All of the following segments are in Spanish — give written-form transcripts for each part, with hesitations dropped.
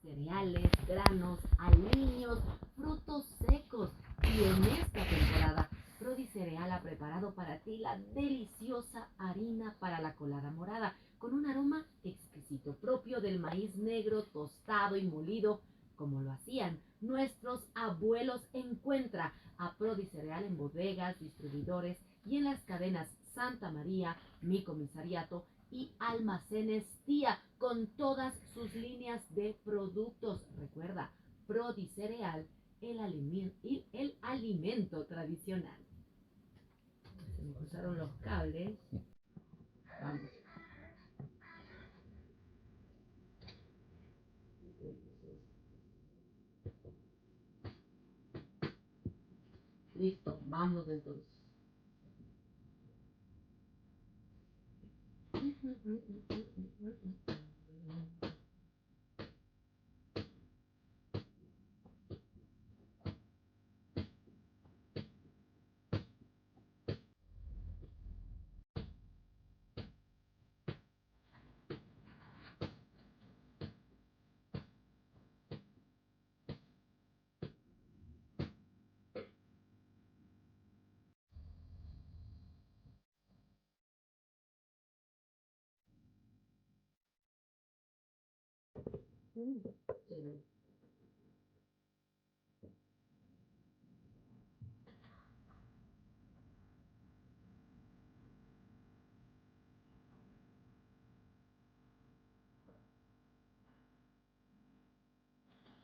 cereales, granos, aliños, frutos secos. Y en esta temporada, Prodi Cereal ha preparado para ti la deliciosa harina para la colada morada, con un aroma exquisito propio del maíz negro tostado y molido, como lo hacían nuestros abuelos. Encuentra a Prodi Cereal en bodegas, distribuidores y en las cadenas Santa María, Mi Comisariato y Almacenes Tía, con todas sus líneas de productos. Recuerda, Prodi Cereal, el alimento tradicional. Se me cruzaron los cables. Vamos. Listo, vamos entonces.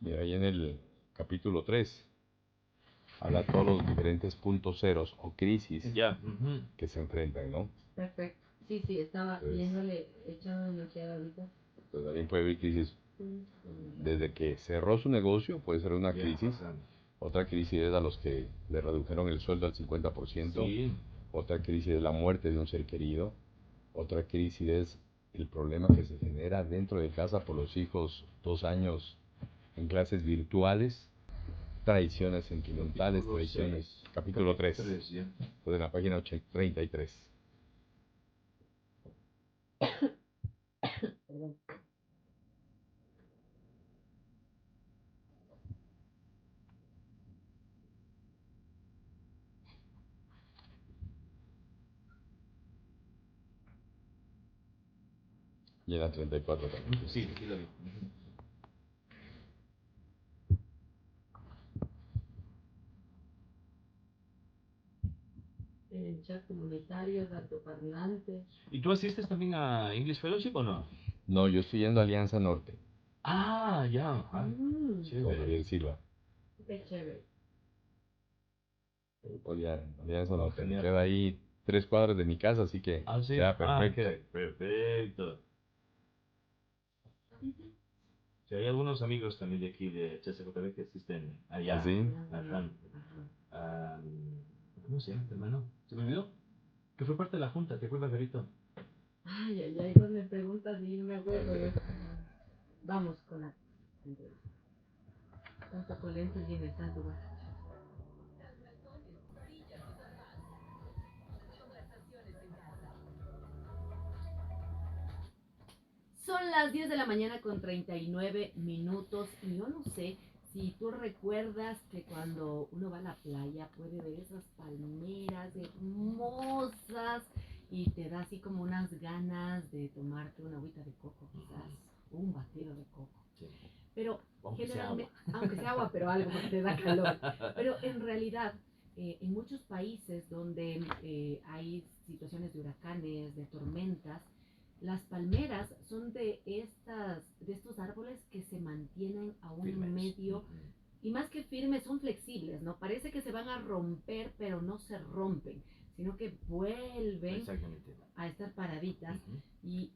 Mira, ahí en el capítulo 3 habla todos los diferentes puntos ceros o crisis que se enfrentan, ¿no? Perfecto. Sí, estaba viéndole, echando una ojeada ahorita. Pues también puede haber crisis. Desde que cerró su negocio puede ser una crisis. Otra crisis es a los que le redujeron el sueldo al 50%. Sí. Otra crisis es la muerte de un ser querido. Otra crisis es el problema que se genera dentro de casa por los hijos 2 años en clases virtuales. Traiciones sentimentales, traiciones. Capítulo 3. Pues en la página 33. Perdón. Y en la 34 también. Sí, aquí lo vi. En el chat comunitario, altoparlante. ¿Y tú asistes también a English Fellowship o no? No, yo estoy yendo a Alianza Norte. Ah, ya. Con Javier Silva. Qué chévere. Alianza Norte. Me Genial. queda ahí 3 cuadras de mi casa, así que Ah, sí. sea perfecto. Ok, perfecto. Sí, hay algunos amigos también de aquí de CSJB que asisten allá. ¿Ah, sí? Ajá. ¿Cómo se llama, hermano? ¿Se me olvidó? Que fue parte de la junta, ¿te acuerdas, Garito? Ay, cuando me preguntas y no me acuerdo. Vamos con la entrevista. Tanto polento y en el tanto guaracha. Son las 10 de la mañana con 39 minutos y yo no sé si tú recuerdas que cuando uno va a la playa puede ver esas palmeras hermosas y te da así como unas ganas de tomarte una agüita de coco quizás, o un batido de coco. Sí. Pero Aunque generalmente, aunque sea agua, pero algo porque te da calor. Pero en realidad, en muchos países donde hay situaciones de huracanes, de tormentas, las palmeras son de estos árboles que se mantienen a un Firmes. medio, y más que firmes, son flexibles, ¿no? Parece que se van a romper, pero no se rompen, sino que vuelven a estar paraditas.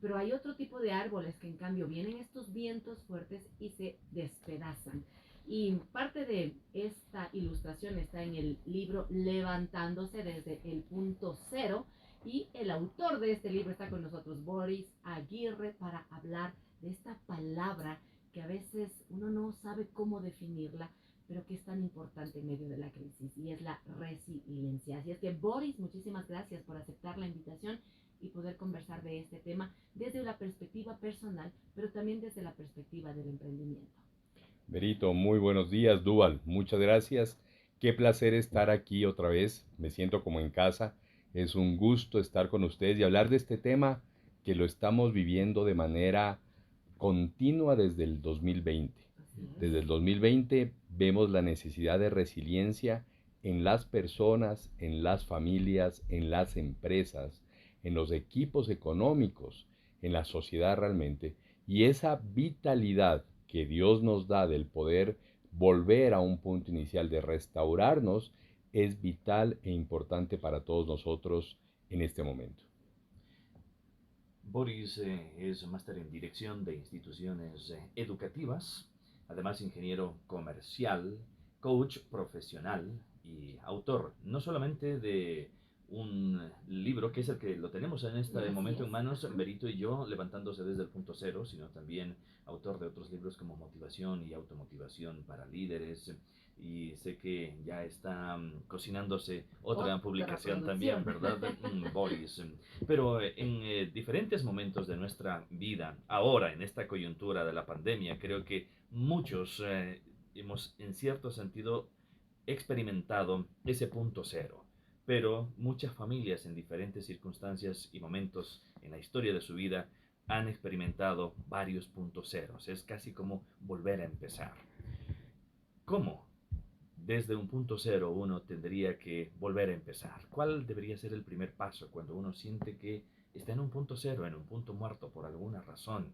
Pero hay otro tipo de árboles que en cambio vienen estos vientos fuertes y se despedazan. Y parte de esta ilustración está en el libro Levantándose desde el punto cero. Y el autor de este libro está con nosotros, Boris Aguirre, para hablar de esta palabra que a veces uno no sabe cómo definirla, pero que es tan importante en medio de la crisis, y es la resiliencia. Así es que, Boris, muchísimas gracias por aceptar la invitación y poder conversar de este tema desde la perspectiva personal, pero también desde la perspectiva del emprendimiento. Berito, muy buenos días, Dual. Muchas gracias. Qué placer estar aquí otra vez. Me siento como en casa. Es un gusto estar con ustedes y hablar de este tema que lo estamos viviendo de manera continua desde el 2020. Desde el 2020 vemos la necesidad de resiliencia en las personas, en las familias, en las empresas, en los equipos económicos, en la sociedad realmente. Y esa vitalidad que Dios nos da del poder volver a un punto inicial de restaurarnos es vital e importante para todos nosotros en este momento. Boris es máster en dirección de instituciones educativas, además ingeniero comercial, coach profesional y autor, no solamente de un libro que es el que lo tenemos en este momento en manos, Berito y yo, levantándose desde el punto cero, sino también autor de otros libros como Motivación y Automotivación para Líderes. Y sé que ya está cocinándose otra publicación también, ¿verdad, Boris? Pero en diferentes momentos de nuestra vida, ahora en esta coyuntura de la pandemia, creo que muchos hemos en cierto sentido experimentado ese punto cero. Pero muchas familias en diferentes circunstancias y momentos en la historia de su vida han experimentado varios puntos ceros. Es casi como volver a empezar. ¿Cómo? Desde un punto cero uno tendría que volver a empezar. ¿Cuál debería ser el primer paso cuando uno siente que está en un punto cero, en un punto muerto por alguna razón?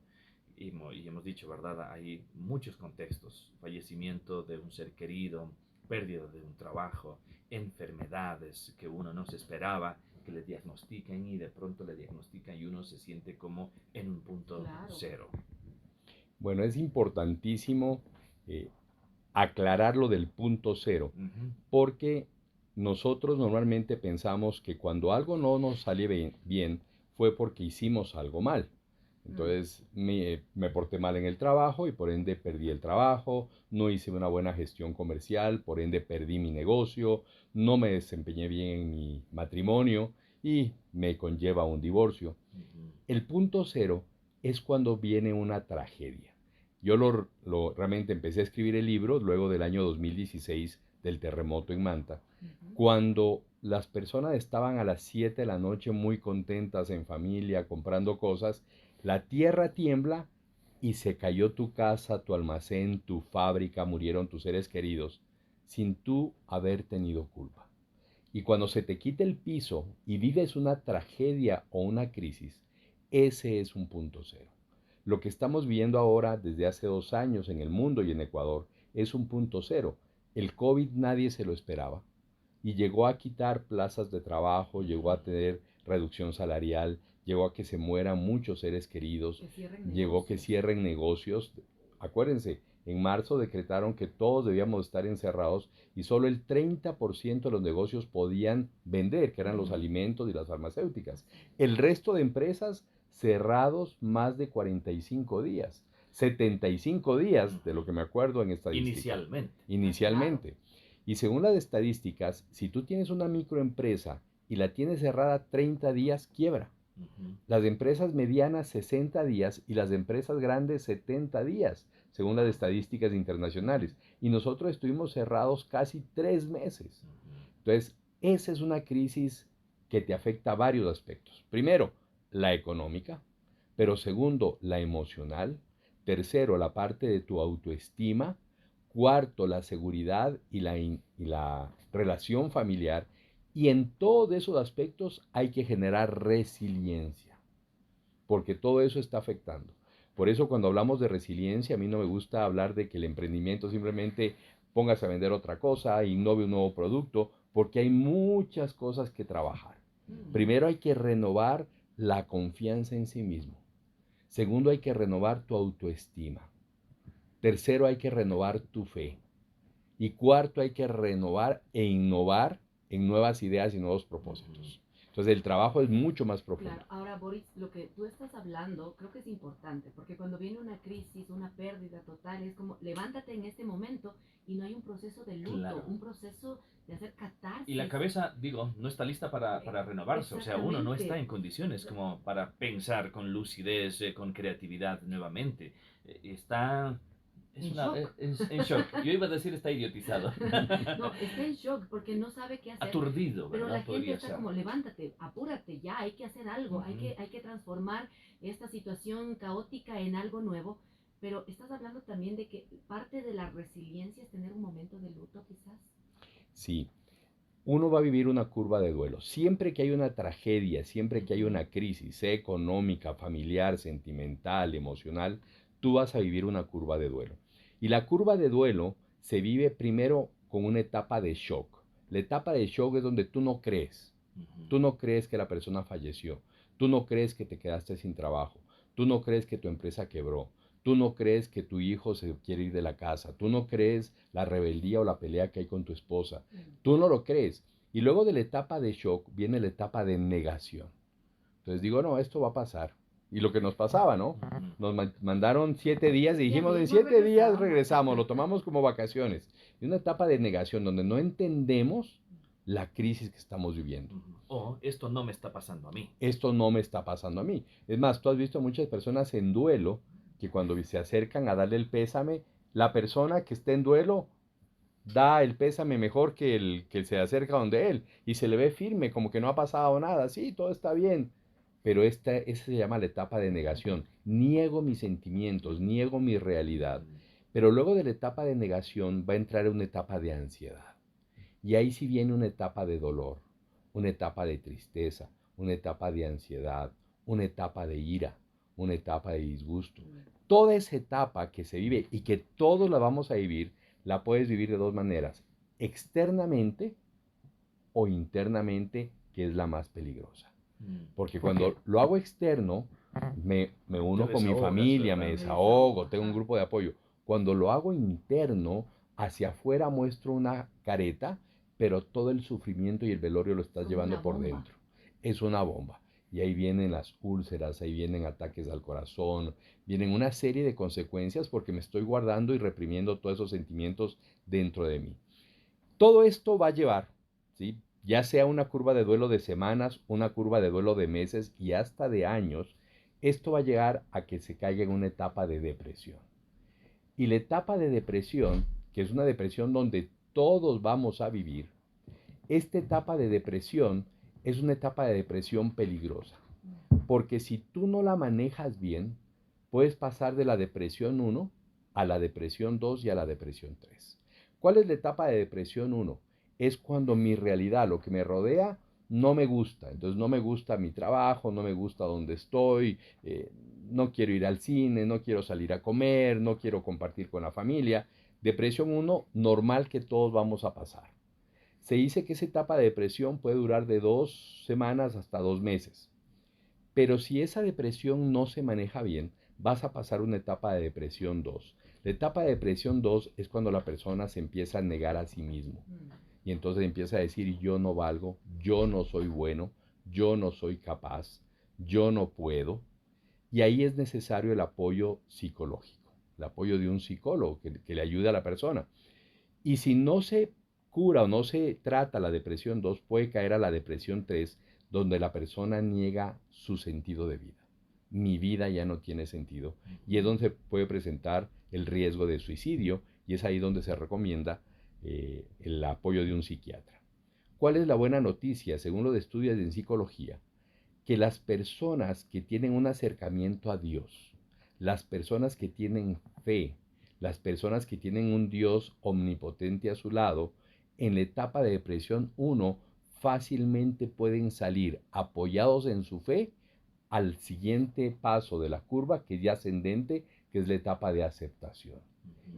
Y hemos dicho, ¿verdad? Hay muchos contextos. Fallecimiento de un ser querido, pérdida de un trabajo, enfermedades que uno no se esperaba, que le diagnostican y de pronto le diagnostican y uno se siente como en un punto cero. Bueno, es importantísimo aclarar lo del punto cero, porque nosotros normalmente pensamos que cuando algo no nos sale bien fue porque hicimos algo mal. Entonces me porté mal en el trabajo y por ende perdí el trabajo, no hice una buena gestión comercial, por ende perdí mi negocio, no me desempeñé bien en mi matrimonio y me conlleva un divorcio. El punto cero es cuando viene una tragedia. Yo realmente empecé a escribir el libro luego del año 2016 del terremoto en Manta, cuando las personas estaban a las 7 de la noche muy contentas en familia, comprando cosas, la tierra tiembla y se cayó tu casa, tu almacén, tu fábrica, murieron tus seres queridos, sin tú haber tenido culpa. Y cuando se te quita el piso y vives una tragedia o una crisis, ese es un punto cero. Lo que estamos viendo ahora desde hace 2 años en el mundo y en Ecuador es un punto cero. El COVID nadie se lo esperaba y llegó a quitar plazas de trabajo, llegó a tener reducción salarial, llegó a que se mueran muchos seres queridos, llegó a que cierren negocios. Acuérdense, en marzo decretaron que todos debíamos estar encerrados y solo el 30% de los negocios podían vender, que eran los alimentos y las farmacéuticas. El resto de empresas cerrados más de 45 días, 75 días, de lo que me acuerdo en estadísticas. Inicialmente. Y según las estadísticas, si tú tienes una microempresa y la tienes cerrada 30 días, quiebra. Las empresas medianas 60 días y las empresas grandes 70 días, según las estadísticas internacionales. Y nosotros estuvimos cerrados casi 3 meses. Entonces, esa es una crisis que te afecta a varios aspectos. Primero, la económica, pero segundo, la emocional. Tercero, la parte de tu autoestima. Cuarto, la seguridad y la relación familiar. Y en todos esos aspectos hay que generar resiliencia, porque todo eso está afectando. Por eso cuando hablamos de resiliencia, a mí no me gusta hablar de que el emprendimiento simplemente póngase a vender otra cosa, innove un nuevo producto, porque hay muchas cosas que trabajar. Primero hay que renovar la confianza en sí mismo. Segundo, hay que renovar tu autoestima. Tercero, hay que renovar tu fe. Y cuarto, hay que renovar e innovar en nuevas ideas y nuevos propósitos. Entonces el trabajo es mucho más profundo. Claro, ahora Boris, lo que tú estás hablando creo que es importante, porque cuando viene una crisis, una pérdida total, es como levántate en este momento y no hay un proceso de luto, un proceso de hacer catarsis. Y la cabeza, digo, no está lista para renovarse, o sea, uno no está en condiciones como para pensar con lucidez, con creatividad nuevamente. Está en shock. Es en shock. Yo iba a decir está idiotizado. No, está en shock porque no sabe qué hacer. Aturdido, Pero ¿verdad? la gente está como, levántate, apúrate, ya, hay que hacer algo, hay que transformar esta situación caótica en algo nuevo. Pero estás hablando también de que parte de la resiliencia es tener un momento de luto, quizás. Sí, uno va a vivir una curva de duelo. Siempre que hay una tragedia, siempre que hay una crisis, sea económica, familiar, sentimental, emocional, tú vas a vivir una curva de duelo. Y la curva de duelo se vive primero con una etapa de shock. La etapa de shock es donde tú no crees. Tú no crees que la persona falleció. Tú no crees que te quedaste sin trabajo. Tú no crees que tu empresa quebró. Tú no crees que tu hijo se quiere ir de la casa. Tú no crees la rebeldía o la pelea que hay con tu esposa. Tú no lo crees. Y luego de la etapa de shock viene la etapa de negación. Entonces digo, no, esto va a pasar. Y lo que nos pasaba, ¿no? Nos mandaron 7 días y dijimos, en 7 días regresamos, lo tomamos como vacaciones. Y una etapa de negación donde no entendemos la crisis que estamos viviendo. O esto no me está pasando a mí. Esto no me está pasando a mí. Es más, tú has visto muchas personas en duelo que cuando se acercan a darle el pésame, la persona que está en duelo da el pésame mejor que el que se acerca donde él y se le ve firme, como que no ha pasado nada, sí, todo está bien. Pero esa se llama la etapa de negación. Niego mis sentimientos, niego mi realidad. Pero luego de la etapa de negación va a entrar una etapa de ansiedad. Y ahí sí viene una etapa de dolor, una etapa de tristeza, una etapa de ansiedad, una etapa de ira, una etapa de disgusto. Toda esa etapa que se vive y que todos la vamos a vivir, la puedes vivir de dos maneras, externamente o internamente, que es la más peligrosa. Porque cuando lo hago externo, me uno con mi familia, me desahogo, tengo un grupo de apoyo. Cuando lo hago interno, hacia afuera muestro una careta, pero todo el sufrimiento y el velorio lo estás llevando por dentro. Es una bomba. Y ahí vienen las úlceras, ahí vienen ataques al corazón, vienen una serie de consecuencias porque me estoy guardando y reprimiendo todos esos sentimientos dentro de mí. Todo esto va a llevar, ¿sí?, ya sea una curva de duelo de semanas, una curva de duelo de meses y hasta de años, esto va a llegar a que se caiga en una etapa de depresión. Y la etapa de depresión, que es una depresión donde todos vamos a vivir, esta etapa de depresión es una etapa de depresión peligrosa. Porque si tú no la manejas bien, puedes pasar de la depresión 1 a la depresión 2 y a la depresión 3. ¿Cuál es la etapa de depresión 1? Es cuando mi realidad, lo que me rodea, no me gusta. Entonces no me gusta mi trabajo, no me gusta donde estoy, no quiero ir al cine, no quiero salir a comer, no quiero compartir con la familia. Depresión 1, normal que todos vamos a pasar. Se dice que esa etapa de depresión puede durar de 2 semanas hasta 2 meses. Pero si esa depresión no se maneja bien, vas a pasar una etapa de depresión 2. La etapa de depresión 2 es cuando la persona se empieza a negar a sí mismo. Y entonces empieza a decir, yo no valgo, yo no soy bueno, yo no soy capaz, yo no puedo. Y ahí es necesario el apoyo psicológico, el apoyo de un psicólogo que le ayude a la persona. Y si no se cura o no se trata la depresión 2, puede caer a la depresión 3, donde la persona niega su sentido de vida. Mi vida ya no tiene sentido. Y es donde se puede presentar el riesgo de suicidio y es ahí donde se recomienda el apoyo de un psiquiatra. ¿Cuál es la buena noticia? Según los estudios en psicología, que las personas que tienen un acercamiento a Dios, las personas que tienen fe, las personas que tienen un Dios omnipotente a su lado, en la etapa de depresión 1 fácilmente pueden salir apoyados en su fe al siguiente paso de la curva, que es ya ascendente, que es la etapa de aceptación.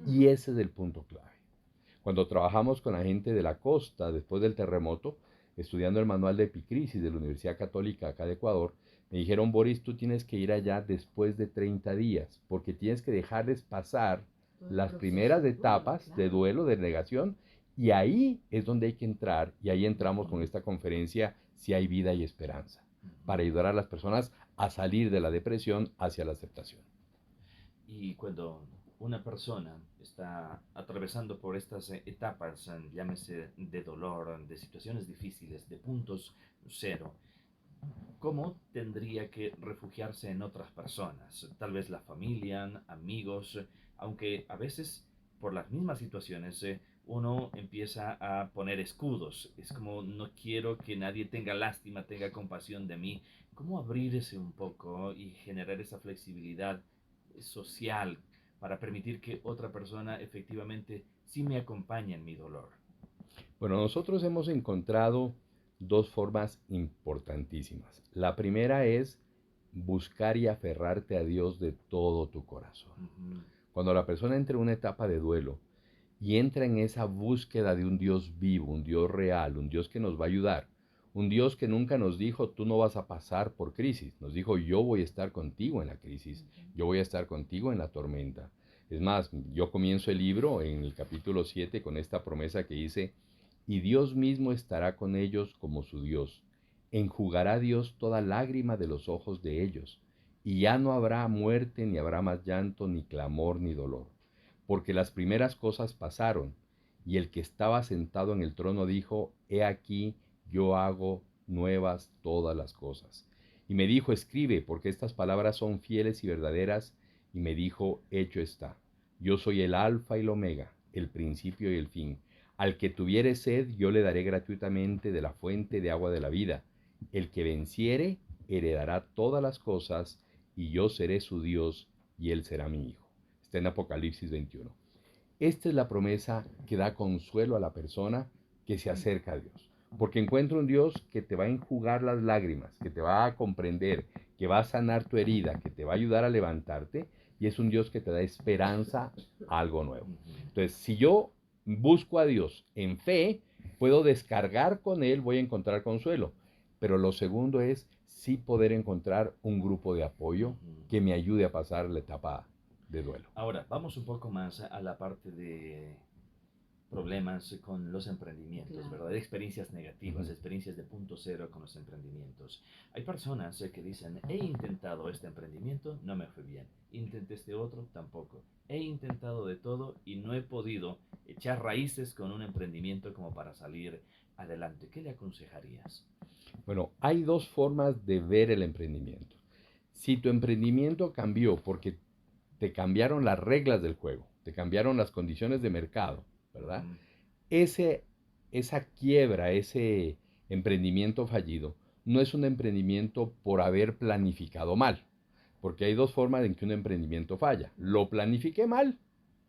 Y ese es el punto clave. Cuando trabajamos con la gente de la costa después del terremoto, estudiando el manual de epicrisis de la Universidad Católica acá de Ecuador, me dijeron, Boris, tú tienes que ir allá después de 30 días, porque tienes que dejarles pasar las primeras etapas de duelo, de negación, y ahí es donde hay que entrar, y ahí entramos con esta conferencia, Si hay vida y esperanza, para ayudar a las personas a salir de la depresión hacia la aceptación. Y cuando una persona está atravesando por estas etapas, llámese de dolor, de situaciones difíciles, de puntos cero, ¿cómo tendría que refugiarse en otras personas? Tal vez la familia, amigos, aunque a veces por las mismas situaciones uno empieza a poner escudos. Es como no quiero que nadie tenga lástima, tenga compasión de mí. ¿Cómo abrirse un poco y generar esa flexibilidad social para permitir que otra persona efectivamente sí me acompañe en mi dolor? Bueno, nosotros hemos encontrado dos formas importantísimas. La primera es buscar y aferrarte a Dios de todo tu corazón. Ujú. Cuando la persona entra en una etapa de duelo y entra en esa búsqueda de un Dios vivo, un Dios real, un Dios que nos va a ayudar, un Dios que nunca nos dijo, tú no vas a pasar por crisis, nos dijo, yo voy a estar contigo en la crisis, yo voy a estar contigo en la tormenta. Es más, yo comienzo el libro en el capítulo 7 con esta promesa que dice, y Dios mismo estará con ellos como su Dios. Enjugará Dios toda lágrima de los ojos de ellos, y ya no habrá muerte, ni habrá más llanto, ni clamor, ni dolor, porque las primeras cosas pasaron, y el que estaba sentado en el trono dijo, he aquí, yo hago nuevas todas las cosas. Y me dijo, escribe, porque estas palabras son fieles y verdaderas, y me dijo, hecho está. Yo soy el alfa y el omega, el principio y el fin. Al que tuviere sed, yo le daré gratuitamente de la fuente de agua de la vida. El que venciere, heredará todas las cosas, y yo seré su Dios, y él será mi hijo. Está en Apocalipsis 21. Esta es la promesa que da consuelo a la persona que se acerca a Dios. Porque encuentra un Dios que te va a enjugar las lágrimas, que te va a comprender, que va a sanar tu herida, que te va a ayudar a levantarte, y es un Dios que te da esperanza a algo nuevo. Entonces, si yo busco a Dios en fe, puedo descargar con Él, voy a encontrar consuelo. Pero lo segundo es sí poder encontrar un grupo de apoyo que me ayude a pasar la etapa de duelo. Ahora, vamos un poco más a la parte de problemas con los emprendimientos, Claro. ¿verdad? Experiencias negativas, Ujú. experiencias de punto cero con los emprendimientos. Hay personas que dicen, he intentado este emprendimiento, no me fue bien. Intenté este otro, tampoco. He intentado de todo y no he podido echar raíces con un emprendimiento como para salir adelante. ¿Qué le aconsejarías? Bueno, hay dos formas de ver el emprendimiento. Si tu emprendimiento cambió porque te cambiaron las reglas del juego, te cambiaron las condiciones de mercado, ¿verdad? Mm, Ese, esa quiebra, ese emprendimiento fallido, no es un emprendimiento por haber planificado mal, porque hay dos formas en que un emprendimiento falla. Lo planifiqué mal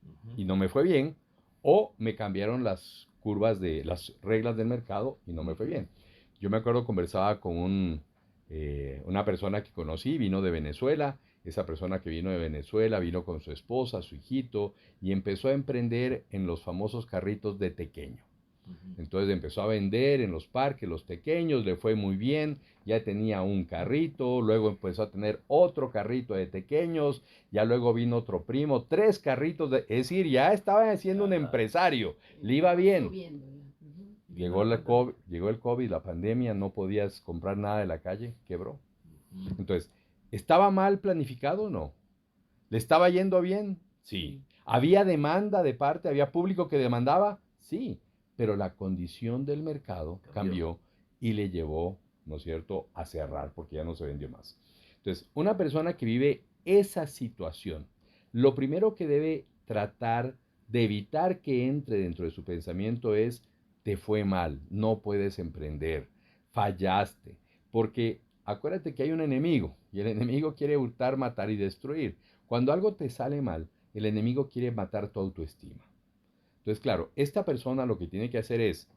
ujú. y no me fue bien, o me cambiaron las curvas de las reglas del mercado y no me fue bien. Yo me acuerdo, conversaba con una persona que conocí, vino de Venezuela. Esa persona que vino de Venezuela vino con su esposa, su hijito, y empezó a emprender en los famosos carritos de tequeño. Ujú. Entonces empezó a vender en los parques los pequeños, le fue muy bien, ya tenía un carrito, luego empezó a tener otro carrito de pequeños, ya luego vino otro primo, tres carritos, es decir, ya estaba siendo un Ah, empresario, le iba bien. Subiendo ya. Ujú. vino Llegó la pandemia. Llegó el COVID, la pandemia, no podías comprar nada de la calle, quebró. Ujú. Entonces, ¿estaba mal planificado? No. ¿Le estaba yendo bien? Sí. ¿Había demanda de parte? ¿Había público que demandaba? Sí. Pero la condición del mercado cambió y le llevó, ¿no es cierto?, a cerrar porque ya no se vendió más. Entonces, una persona que vive esa situación, lo primero que debe tratar de evitar que entre dentro de su pensamiento es, te fue mal, no puedes emprender, fallaste, porque acuérdate que hay un enemigo y el enemigo quiere hurtar, matar y destruir. Cuando algo te sale mal, el enemigo quiere matar tu autoestima. Entonces, claro, esta persona lo que tiene que hacer es,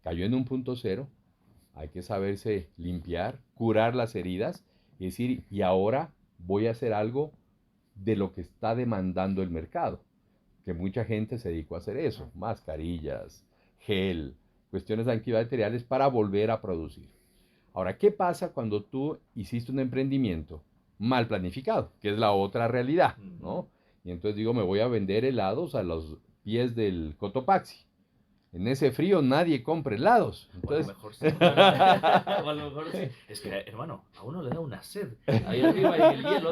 cayó en un punto cero, hay que saberse limpiar, curar las heridas y decir, y ahora voy a hacer algo de lo que está demandando el mercado. Que mucha gente se dedicó a hacer eso, mascarillas, gel, cuestiones antibacteriales para volver a producir. Ahora, ¿qué pasa cuando tú hiciste un emprendimiento mal planificado? Que es la otra realidad, ¿no? Y entonces digo, me voy a vender helados a los pies del Cotopaxi. En ese frío nadie compra helados. O a lo Entonces, mejor sí. O a lo mejor sí. Es que, hermano, a uno le da una sed. Ahí arriba hay el hielo.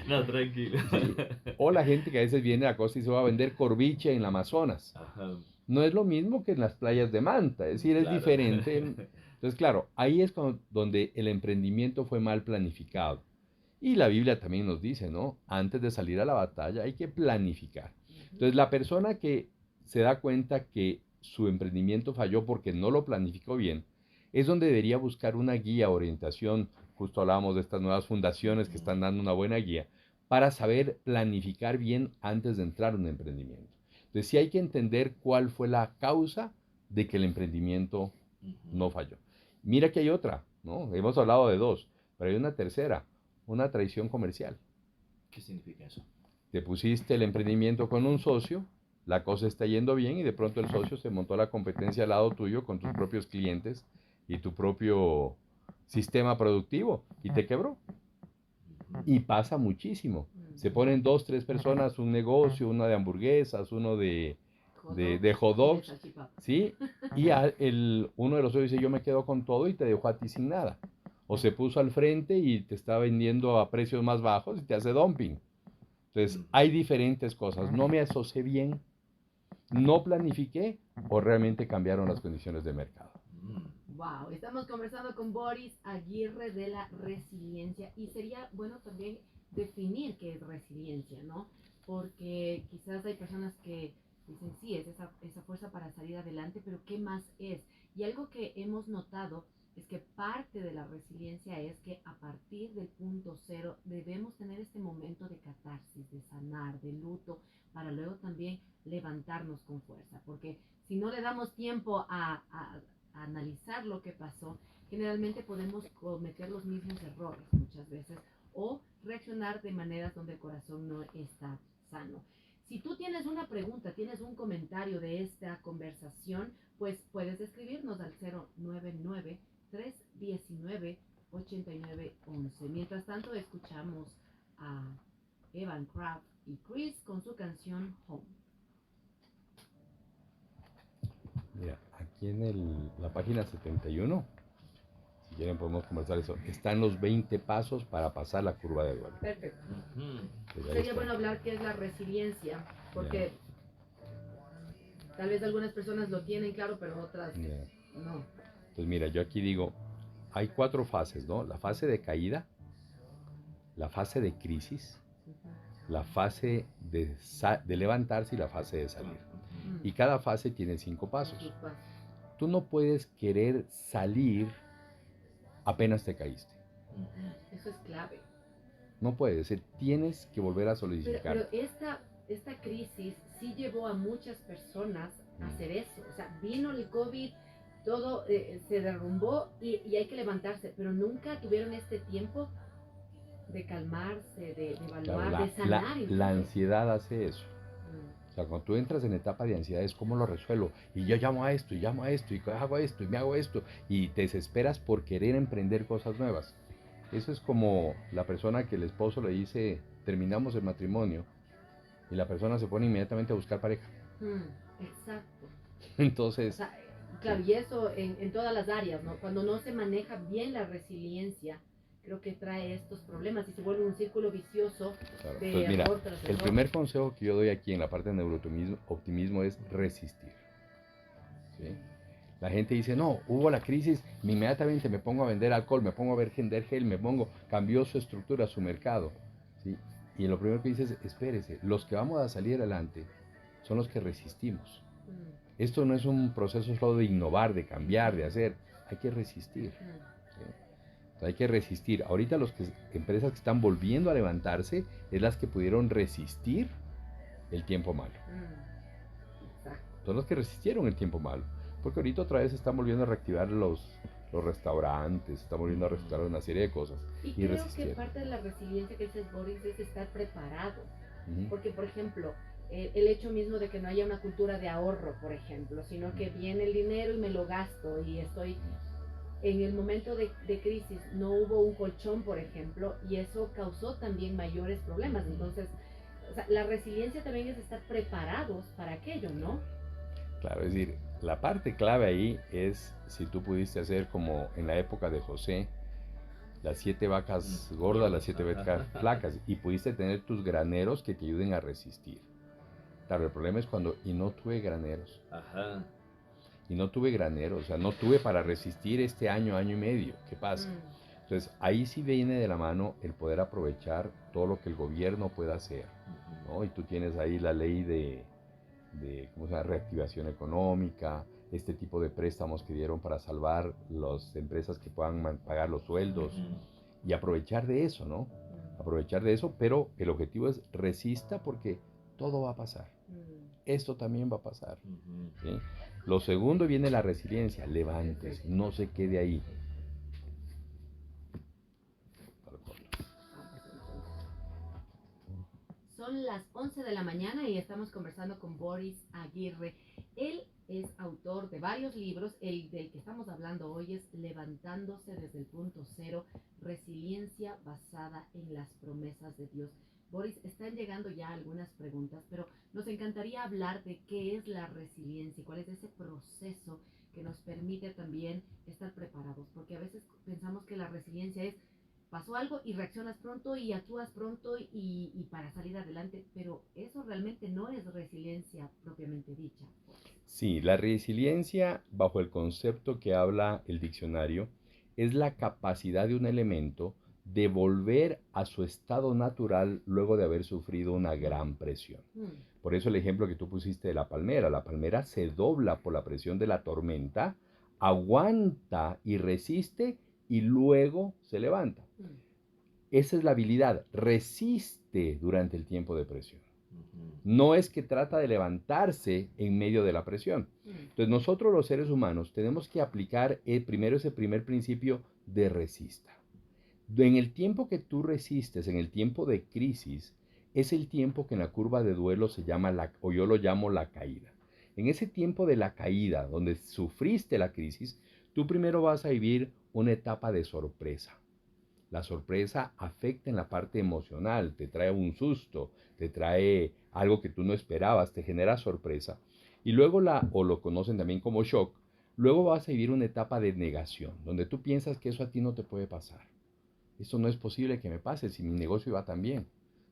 No, tranquilo. sí. O la gente que a veces viene a la costa y se va a vender corviche en el Amazonas. Ajá, No es lo mismo que en las playas de Manta, es decir, es claro. diferente. Entonces, claro, ahí es donde el emprendimiento fue mal planificado. Y la Biblia también nos dice, ¿no? Antes de salir a la batalla hay que planificar. Entonces, la persona que se da cuenta que su emprendimiento falló porque no lo planificó bien, es donde debería buscar una guía, orientación. Justo hablábamos de estas nuevas fundaciones que están dando una buena guía para saber planificar bien antes de entrar en un emprendimiento. Entonces, sí hay que entender cuál fue la causa de que el emprendimiento no falló. Mira que hay otra, ¿no? Hemos hablado de dos, pero hay una tercera, una traición comercial. ¿Qué significa eso? Te pusiste el emprendimiento con un socio, la cosa está yendo bien y de pronto el socio se montó la competencia al lado tuyo con tus propios clientes y tu propio sistema productivo y te quebró. Y pasa muchísimo. Se ponen 2, 3 personas, un negocio, uno de hamburguesas, uno de hot dogs, ¿sí? Y uno de los socios dice, yo me quedo con todo y te dejo a ti sin nada. O se puso al frente y te está vendiendo a precios más bajos y te hace dumping. Entonces, hay diferentes cosas. No me asocié bien, no planifiqué o realmente cambiaron las condiciones de mercado. Wow, estamos conversando con Boris Aguirre de la resiliencia y sería bueno también definir qué es resiliencia, ¿no? Porque quizás hay personas que dicen, sí, es esa fuerza para salir adelante, pero ¿qué más es? Y algo que hemos notado es que parte de la resiliencia es que a partir del punto cero debemos tener este momento de catarsis, de sanar, de luto, para luego también levantarnos con fuerza, porque si no le damos tiempo a analizar lo que pasó, generalmente podemos cometer los mismos errores muchas veces o reaccionar de maneras donde el corazón no está sano. Si tú tienes una pregunta, tienes un comentario de esta conversación, pues puedes escribirnos al 099-319-8911. Mientras tanto, escuchamos a Evan Craft y Chris con su canción Home. Mira, aquí en la página 71, si quieren podemos conversar eso, están los 20 pasos para pasar la curva de duelo. Perfecto. Sería bueno hablar qué es la resiliencia, porque tal vez algunas personas lo tienen claro, pero otras no. Pues mira, yo aquí digo, hay 4 fases, ¿no? La fase de caída, la fase de crisis, la fase de levantarse y la fase de salir. Y cada fase tiene 5 pasos. Tú no puedes querer salir apenas te caíste. Eso es clave. No puedes, decir, tienes que volver a solidificar. Pero esta crisis sí llevó a muchas personas a hacer eso. O sea, vino el COVID, todo se derrumbó y hay que levantarse, pero nunca tuvieron este tiempo de calmarse, de evaluar, claro, de sanar. La ansiedad hace eso. O sea, cuando tú entras en etapa de ansiedad es cómo lo resuelvo. Y yo llamo a esto, y hago esto, y me hago esto. Y te desesperas por querer emprender cosas nuevas. Eso es como la persona que el esposo le dice, terminamos el matrimonio, y la persona se pone inmediatamente a buscar pareja. Exacto. Entonces... O sea, claro, y eso en todas las áreas, ¿no? Cuando no se maneja bien la resiliencia, creo que trae estos problemas y se vuelve un círculo vicioso. Claro. De Pues mira, el primer consejo que yo doy aquí en la parte de neurooptimismo es resistir. ¿Sí? La gente dice, no, hubo la crisis, inmediatamente me pongo a vender alcohol, me pongo a vender gel, cambió su estructura, su mercado. ¿Sí? Y lo primero que dice es, espérese, los que vamos a salir adelante son los que resistimos. Esto no es un proceso solo de innovar, de cambiar, de hacer, hay que resistir. ¿Sí? Hay que resistir. Ahorita empresas que están volviendo a levantarse es las que pudieron resistir el tiempo malo. Son los que resistieron el tiempo malo. Porque ahorita otra vez están volviendo a reactivar los restaurantes, están volviendo a reactivar una serie de cosas. Y creo que parte de la resiliencia que dices, Boris, es estar preparado. Porque, por ejemplo, el hecho mismo de que no haya una cultura de ahorro, por ejemplo, sino que viene el dinero y me lo gasto y estoy... En el momento de crisis no hubo un colchón, por ejemplo, y eso causó también mayores problemas. Entonces, o sea, la resiliencia también es estar preparados para aquello, ¿no? Claro, es decir, la parte clave ahí es si tú pudiste hacer como en la época de José, las 7 vacas gordas, las 7 vacas flacas, y pudiste tener tus graneros que te ayuden a resistir. Claro, el problema es cuando, y no tuve graneros. Ajá. Y no tuve graneros, o sea, no tuve para resistir este año y medio. ¿Qué pasa? Entonces, ahí sí viene de la mano el poder aprovechar todo lo que el gobierno pueda hacer, ¿no? Y tú tienes ahí la ley de ¿cómo se llama? Reactivación económica, este tipo de préstamos que dieron para salvar las empresas que puedan pagar los sueldos y aprovechar de eso, ¿no? Aprovechar de eso, pero el objetivo es resista porque todo va a pasar. Esto también va a pasar, ¿sí? Lo segundo viene la resiliencia, levántese, no se quede ahí. Son las 11 de la mañana y estamos conversando con Boris Aguirre. Él es autor de varios libros. El del que estamos hablando hoy es Levantándose desde el punto cero, resiliencia basada en las promesas de Dios. Boris, están llegando ya algunas preguntas, pero nos encantaría hablar de qué es la resiliencia y cuál es ese proceso que nos permite también estar preparados, porque a veces pensamos que la resiliencia es pasó algo y reaccionas pronto y actúas pronto y para salir adelante, pero eso realmente no es resiliencia propiamente dicha. Sí, la resiliencia, bajo el concepto que habla el diccionario, es la capacidad de un elemento de volver a su estado natural luego de haber sufrido una gran presión. Por eso el ejemplo que tú pusiste de la palmera se dobla por la presión de la tormenta, aguanta y resiste y luego se levanta. Esa es la habilidad, resiste durante el tiempo de presión. No es que trata de levantarse en medio de la presión. Entonces nosotros los seres humanos tenemos que aplicar primero ese primer principio de resista. En el tiempo que tú resistes, en el tiempo de crisis, es el tiempo que en la curva de duelo se llama, o yo lo llamo la caída. En ese tiempo de la caída, donde sufriste la crisis, tú primero vas a vivir una etapa de sorpresa. La sorpresa afecta en la parte emocional, te trae un susto, te trae algo que tú no esperabas, te genera sorpresa. Y luego o lo conocen también como shock, luego vas a vivir una etapa de negación, donde tú piensas que eso a ti no te puede pasar. Esto no es posible que me pase si mi negocio iba tan bien.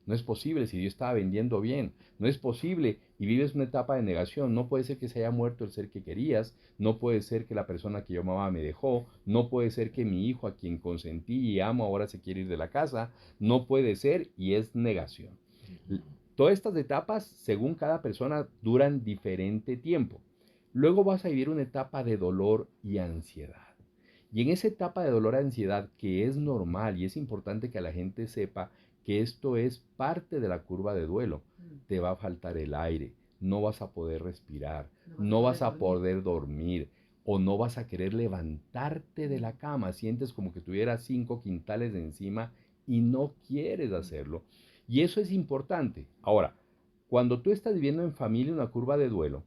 No es posible si yo estaba vendiendo bien. No es posible y vives una etapa de negación. No puede ser que se haya muerto el ser que querías. No puede ser que la persona que yo amaba me dejó. No puede ser que mi hijo a quien consentí y amo ahora se quiere ir de la casa. No puede ser y es negación. Todas estas etapas, según cada persona, duran diferente tiempo. Luego vas a vivir una etapa de dolor y ansiedad. Y en esa etapa de dolor y ansiedad, que es normal y es importante que la gente sepa que esto es parte de la curva de duelo, te va a faltar el aire, no vas a poder respirar, no vas a poder dormir o no vas a querer levantarte de la cama, sientes como que tuvieras 5 quintales de encima y no quieres hacerlo. Y eso es importante. Ahora, cuando tú estás viviendo en familia una curva de duelo,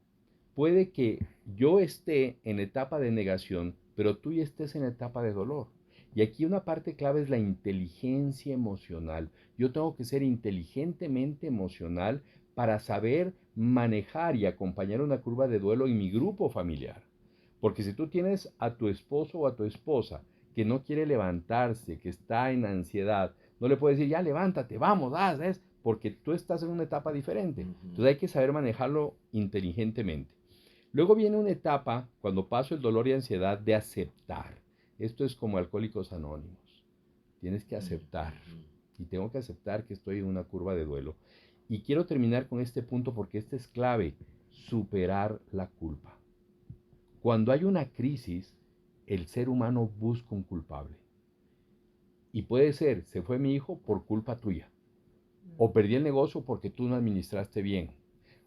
puede que yo esté en etapa de negación, pero tú ya estés en etapa de dolor. Y aquí una parte clave es la inteligencia emocional. Yo tengo que ser inteligentemente emocional para saber manejar y acompañar una curva de duelo en mi grupo familiar. Porque si tú tienes a tu esposo o a tu esposa que no quiere levantarse, que está en ansiedad, no le puedes decir, ya levántate, vamos, haz, porque tú estás en una etapa diferente. Entonces hay que saber manejarlo inteligentemente. Luego viene una etapa, cuando paso el dolor y ansiedad, de aceptar. Esto es como Alcohólicos Anónimos. Tienes que aceptar. Y tengo que aceptar que estoy en una curva de duelo. Y quiero terminar con este punto porque este es clave. Superar la culpa. Cuando hay una crisis, el ser humano busca un culpable. Y puede ser, se fue mi hijo por culpa tuya. O perdí el negocio porque tú no administraste bien.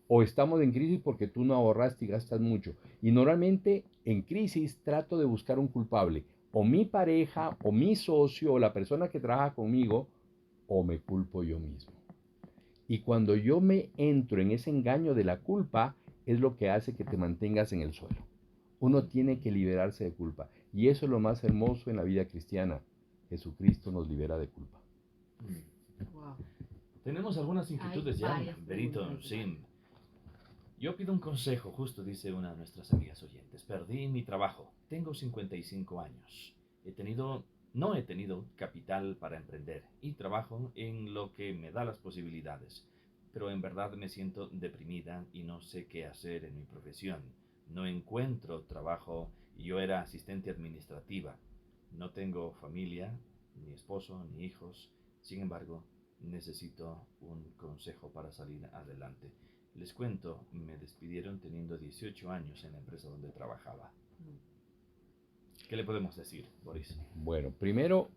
O estamos en crisis porque tú no ahorraste y gastas mucho. Y normalmente en crisis trato de buscar un culpable. O mi pareja, o mi socio, o la persona que trabaja conmigo, o me culpo yo mismo. Y cuando yo me entro en ese engaño de la culpa, es lo que hace que te mantengas en el suelo. Uno tiene que liberarse de culpa. Y eso es lo más hermoso en la vida cristiana. Jesucristo nos libera de culpa. Wow. Tenemos algunas inquietudes ya, Berito, sí. Yo pido un consejo, justo dice una de nuestras amigas oyentes. Perdí mi trabajo, tengo 55 años. No he tenido capital para emprender y trabajo en lo que me da las posibilidades. Pero en verdad me siento deprimida y no sé qué hacer en mi profesión. No encuentro trabajo y yo era asistente administrativa. No tengo familia ni esposo, ni hijos. Sin embargo, necesito un consejo para salir adelante. Les cuento, me despidieron teniendo 18 años en la empresa donde trabajaba. ¿Qué le podemos decir, Boris? Bueno, primero,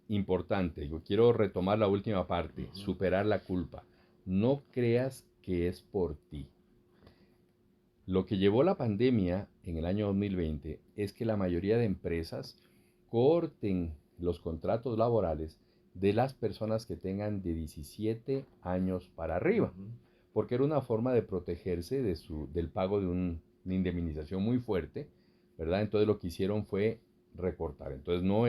importante, yo quiero retomar la última parte, superar la culpa. No creas que es por ti. Lo que llevó la pandemia en el año 2020 es que la mayoría de empresas corten los contratos laborales de las personas que tengan de 17 años para arriba, porque era una forma de protegerse del pago de una indemnización muy fuerte, ¿verdad? Entonces lo que hicieron fue recortar. Entonces no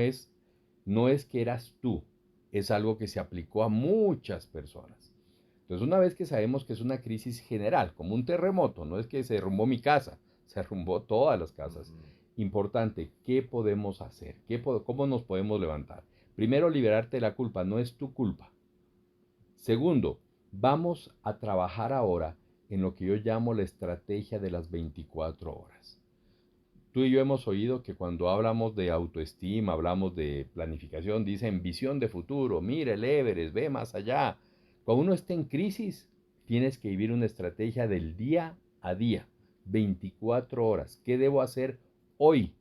es que eras tú, es algo que se aplicó a muchas personas. Entonces una vez que sabemos que es una crisis general, como un terremoto, no es que se derrumbó mi casa, se derrumbó todas las casas. Importante, ¿qué podemos hacer? ¿Cómo nos podemos levantar? Primero, liberarte de la culpa, no es tu culpa. Segundo, vamos a trabajar ahora en lo que yo llamo la estrategia de las 24 horas. Tú y yo hemos oído que cuando hablamos de autoestima, hablamos de planificación, dicen visión de futuro, mira el Everest, ve más allá. Cuando uno está en crisis, tienes que vivir una estrategia del día a día, 24 horas. ¿Qué debo hacer hoy?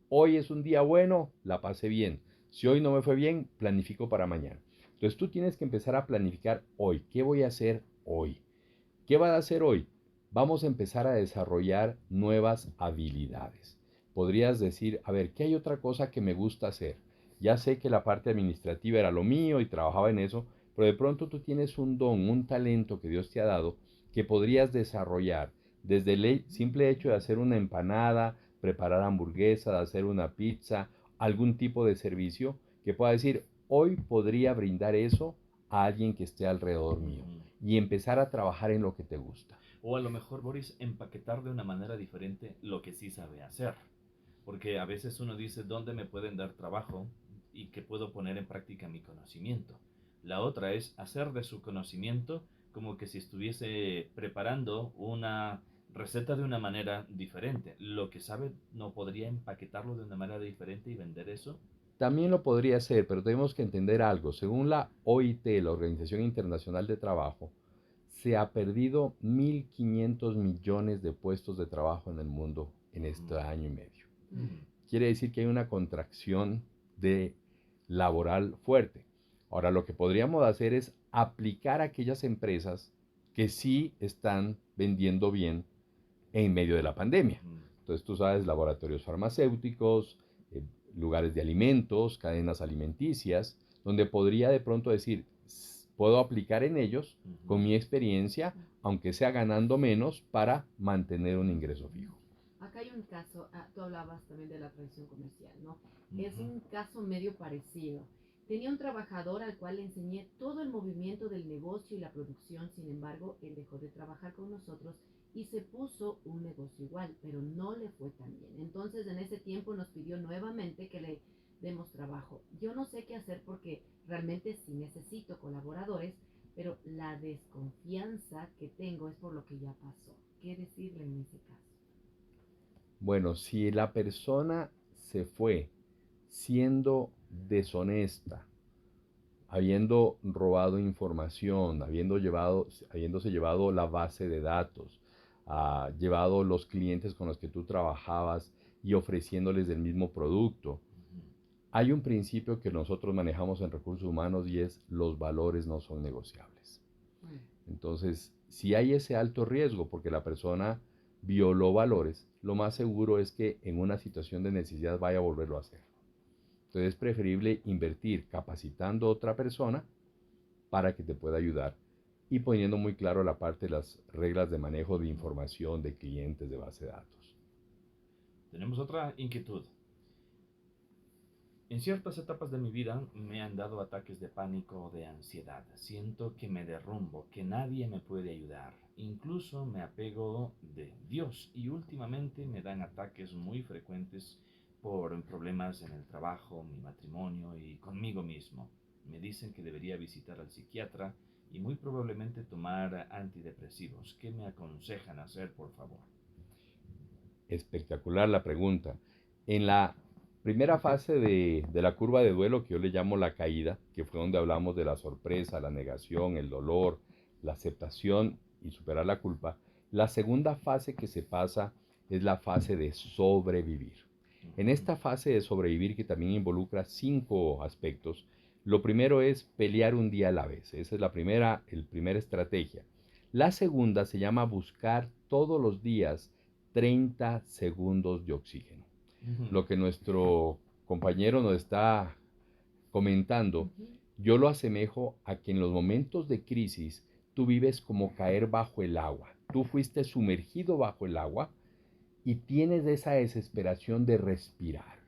Hoy es un día bueno, la pasé bien. Si hoy no me fue bien, planifico para mañana. Entonces tú tienes que empezar a planificar hoy. ¿Qué voy a hacer hoy? ¿Qué vas a hacer hoy? Vamos a empezar a desarrollar nuevas habilidades. Podrías decir, a ver, ¿qué hay otra cosa que me gusta hacer? Ya sé que la parte administrativa era lo mío y trabajaba en eso, pero de pronto tú tienes un don, un talento que Dios te ha dado que podrías desarrollar desde el simple hecho de hacer una empanada, preparar hamburguesa, de hacer una pizza, algún tipo de servicio que pueda decir, hoy podría brindar eso a alguien que esté alrededor mío y empezar a trabajar en lo que te gusta. O a lo mejor, Boris, empaquetar de una manera diferente lo que sí sabe hacer. Porque a veces uno dice, ¿dónde me pueden dar trabajo y qué puedo poner en práctica mi conocimiento? La otra es hacer de su conocimiento como que si estuviese preparando una receta de una manera diferente. Lo que sabe no podría empaquetarlo de una manera diferente y vender eso. También lo podría hacer, pero tenemos que entender algo. Según la OIT, la Organización Internacional de Trabajo, se ha perdido 1.500 millones de puestos de trabajo en el mundo en este año y medio. Quiere decir que hay una contracción de laboral fuerte. Ahora, lo que podríamos hacer es aplicar a aquellas empresas que sí están vendiendo bien en medio de la pandemia. Entonces, tú sabes, laboratorios farmacéuticos, lugares de alimentos, cadenas alimenticias, donde podría de pronto decir, puedo aplicar en ellos con mi experiencia, aunque sea ganando menos, para mantener un ingreso fijo. Acá hay un caso, tú hablabas también de la tradición comercial, ¿no? Es un caso medio parecido. Tenía un trabajador al cual le enseñé todo el movimiento del negocio y la producción, sin embargo, él dejó de trabajar con nosotros y se puso un negocio igual, pero no le fue tan bien. Entonces, en ese tiempo nos pidió nuevamente que le demos trabajo. Yo no sé qué hacer porque realmente sí necesito colaboradores, pero la desconfianza que tengo es por lo que ya pasó. ¿Qué decirle en ese caso? Bueno, si la persona se fue siendo deshonesta, habiendo robado información, habiéndose llevado la base de datos, llevado los clientes con los que tú trabajabas y ofreciéndoles el mismo producto. Hay un principio que nosotros manejamos en recursos humanos y es los valores no son negociables. Entonces, si hay ese alto riesgo porque la persona violó valores, lo más seguro es que en una situación de necesidad vaya a volverlo a hacer. Entonces es preferible invertir capacitando a otra persona para que te pueda ayudar y poniendo muy claro la parte de las reglas de manejo de información de clientes de base de datos. Tenemos otra inquietud. En ciertas etapas de mi vida me han dado ataques de pánico o de ansiedad. Siento que me derrumbo, que nadie me puede ayudar. Incluso me apego de Dios y últimamente me dan ataques muy frecuentes por problemas en el trabajo, mi matrimonio y conmigo mismo. Me dicen que debería visitar al psiquiatra y muy probablemente tomar antidepresivos. ¿Qué me aconsejan hacer, por favor? Espectacular la pregunta. En la Primera fase de la curva de duelo, que yo le llamo la caída, que fue donde hablamos de la sorpresa, la negación, el dolor, la aceptación y superar la culpa. La segunda fase que se pasa es la fase de sobrevivir. En esta fase de sobrevivir, que también involucra 5 aspectos, lo primero es pelear un día a la vez. Esa es la primera estrategia. La segunda se llama buscar todos los días 30 segundos de oxígeno. Lo que nuestro compañero nos está comentando, yo lo asemejo a que en los momentos de crisis tú vives como caer bajo el agua. Tú fuiste sumergido bajo el agua y tienes esa desesperación de respirar.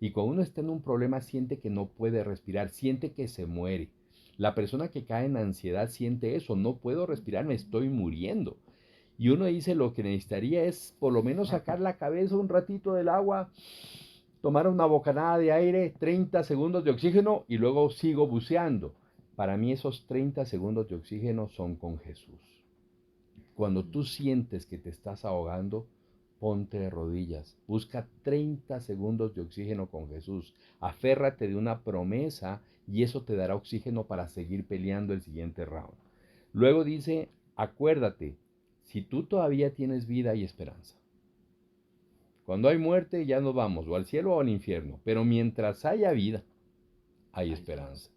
Y cuando uno está en un problema siente que no puede respirar, siente que se muere. La persona que cae en ansiedad siente eso, no puedo respirar, me estoy muriendo. Y uno dice, lo que necesitaría es por lo menos sacar la cabeza un ratito del agua, tomar una bocanada de aire, 30 segundos de oxígeno y luego sigo buceando. Para mí esos 30 segundos de oxígeno son con Jesús. Cuando tú sientes que te estás ahogando, ponte de rodillas, busca 30 segundos de oxígeno con Jesús, aférrate de una promesa y eso te dará oxígeno para seguir peleando el siguiente round. Luego dice, acuérdate, si tú todavía tienes vida y esperanza. Cuando hay muerte ya nos vamos, o al cielo o al infierno, pero mientras haya vida, hay esperanza.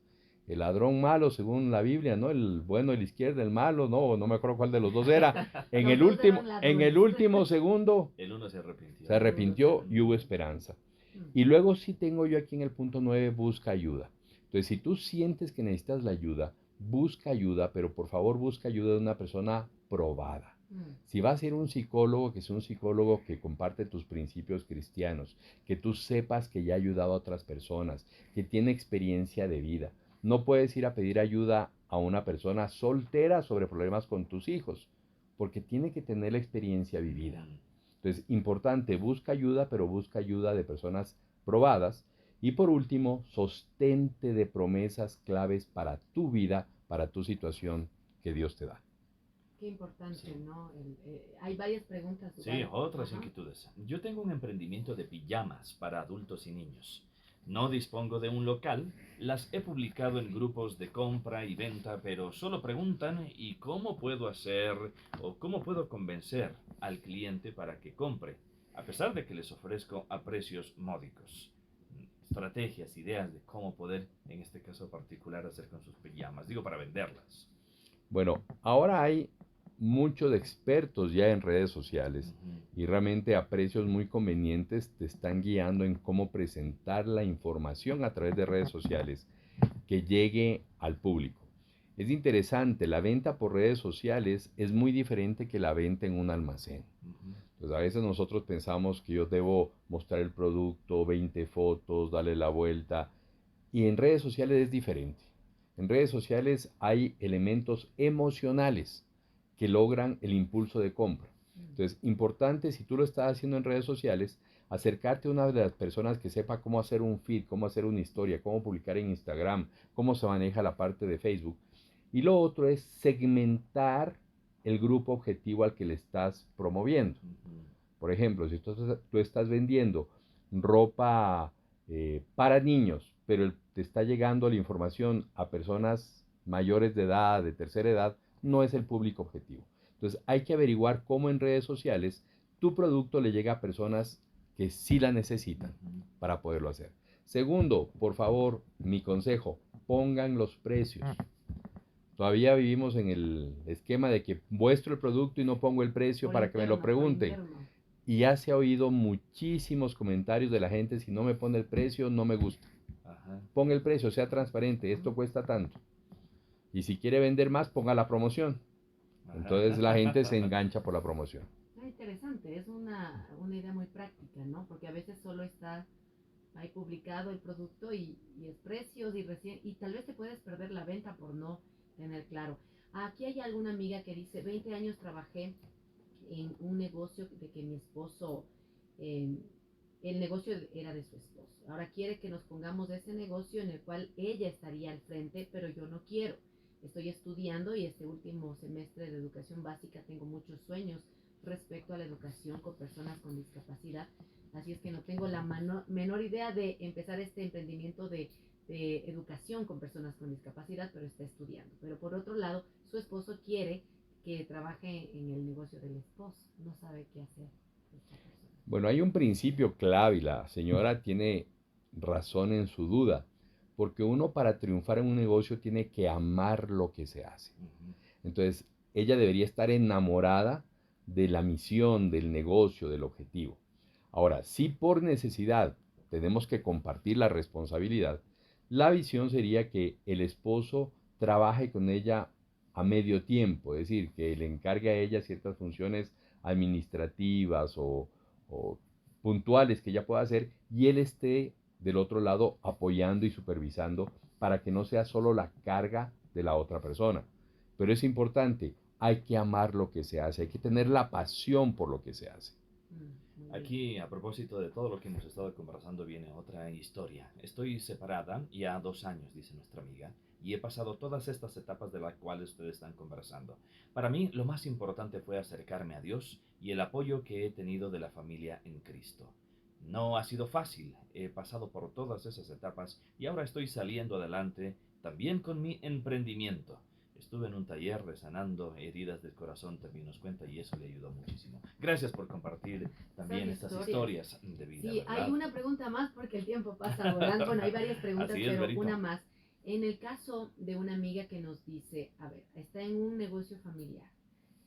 El ladrón malo, según la Biblia, ¿no? El bueno, el izquierdo, el malo, no me acuerdo cuál de los dos era. En el último segundo, el uno se arrepintió y hubo esperanza. Y luego sí tengo yo aquí en el punto 9, busca ayuda. Entonces, si tú sientes que necesitas la ayuda, busca ayuda, pero por favor busca ayuda de una persona probada. Si vas a ir un psicólogo, que sea un psicólogo que comparte tus principios cristianos, que tú sepas que ya ha ayudado a otras personas, que tiene experiencia de vida. No puedes ir a pedir ayuda a una persona soltera sobre problemas con tus hijos, porque tiene que tener la experiencia vivida. Entonces, importante, busca ayuda, pero busca ayuda de personas probadas. Y por último, sostente de promesas claves para tu vida, para tu situación que Dios te da. Qué importante, sí. ¿No? Hay varias preguntas. Sí, otras inquietudes. Yo tengo un emprendimiento de pijamas para adultos y niños. No dispongo de un local, las he publicado en grupos de compra y venta, pero solo preguntan ¿y cómo puedo hacer o cómo puedo convencer al cliente para que compre? A pesar de que les ofrezco a precios módicos. Estrategias, ideas de cómo poder, en este caso particular, hacer con sus pijamas. Digo, para venderlas. Bueno, ahora hay muchos expertos ya en redes sociales y realmente a precios muy convenientes te están guiando en cómo presentar la información a través de redes sociales que llegue al público. Es interesante, la venta por redes sociales es muy diferente que la venta en un almacén. Pues a veces nosotros pensamos que yo debo mostrar el producto, 20 fotos, darle la vuelta, y en redes sociales es diferente. En redes sociales hay elementos emocionales que logran el impulso de compra. Entonces, importante, si tú lo estás haciendo en redes sociales, acercarte a una de las personas que sepa cómo hacer un feed, cómo hacer una historia, cómo publicar en Instagram, cómo se maneja la parte de Facebook. Y lo otro es segmentar el grupo objetivo al que le estás promoviendo. Por ejemplo, si tú estás vendiendo ropa para niños, pero te está llegando la información a personas mayores de edad, de tercera edad, no es el público objetivo. Entonces hay que averiguar cómo en redes sociales tu producto le llega a personas que sí la necesitan para poderlo hacer. Segundo, por favor, mi consejo, pongan los precios. Todavía vivimos en el esquema de que muestro el producto y no pongo el precio para que me lo pregunten. Y ya se ha oído muchísimos comentarios de la gente, si no me pone el precio, no me gusta. Ponga el precio, sea transparente, esto cuesta tanto. Y si quiere vender más, ponga la promoción. Entonces la gente se engancha por la promoción. Es interesante, es una idea muy práctica, ¿no? Porque a veces solo está ahí publicado el producto y es precios y tal vez te puedes perder la venta por no tener claro. Aquí hay alguna amiga que dice, 20 años trabajé en un negocio de que mi esposo, el negocio era de su esposo. Ahora quiere que nos pongamos ese negocio en el cual ella estaría al frente, pero yo no quiero. Estoy estudiando y este último semestre de educación básica tengo muchos sueños respecto a la educación con personas con discapacidad. Así es que no tengo la menor idea de empezar este emprendimiento de educación con personas con discapacidad, pero está estudiando. Pero por otro lado, su esposo quiere que trabaje en el negocio del esposo. No sabe qué hacer esta persona. Bueno, hay un principio clave y la señora tiene razón en su duda, porque uno para triunfar en un negocio tiene que amar lo que se hace. Entonces, ella debería estar enamorada de la misión, del negocio, del objetivo. Ahora, si por necesidad tenemos que compartir la responsabilidad, la visión sería que el esposo trabaje con ella a medio tiempo, es decir, que le encargue a ella ciertas funciones administrativas o puntuales que ella pueda hacer y él esté del otro lado apoyando y supervisando para que no sea solo la carga de la otra persona. Pero es importante, hay que amar lo que se hace, hay que tener la pasión por lo que se hace. Aquí, a propósito de todo lo que hemos estado conversando, viene otra historia. Estoy separada ya 2 años, dice nuestra amiga, y he pasado todas estas etapas de las cuales ustedes están conversando. Para mí, lo más importante fue acercarme a Dios y el apoyo que he tenido de la familia en Cristo. No ha sido fácil, he pasado por todas esas etapas y ahora estoy saliendo adelante también con mi emprendimiento. Estuve en un taller de sanando heridas del corazón, también nos cuenta, y eso le ayudó muchísimo. Gracias por compartir también estas historias de vida. Sí, ¿verdad? hay una pregunta más porque el tiempo pasa volando. Bueno, hay varias preguntas, Así es, pero Berito. una más. En el caso de una amiga que nos dice, a ver, está en un negocio familiar,